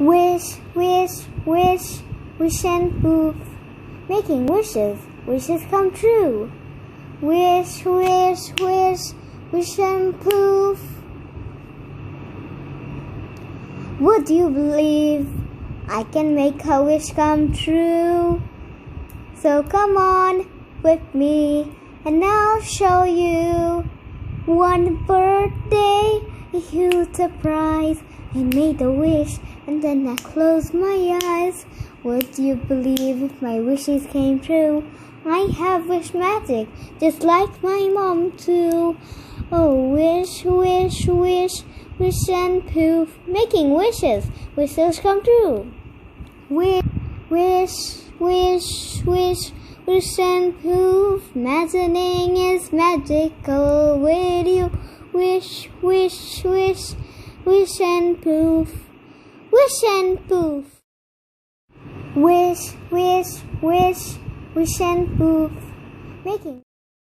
Wish, wish, wish, wish and poof. Making wishes, wishes come true. Wish, wish, wish, wish and poof. Would you believe I can make a wish come true? So come on with me and I'll show you. One birthday, a huge surprise. I made a wish and then I closed my eyes. Would you believe if my wishes came true? I have wish magic, just like my mom too. Oh, wish, wish, wish, wish and poof. Making wishes, wishes come true. Wish, wish, wish, wish, wish and poof. Imagining is magical with you. Wish, wish, wish, wish and poof. Wish and poof. Wish, wish, wish, wish and poof. Making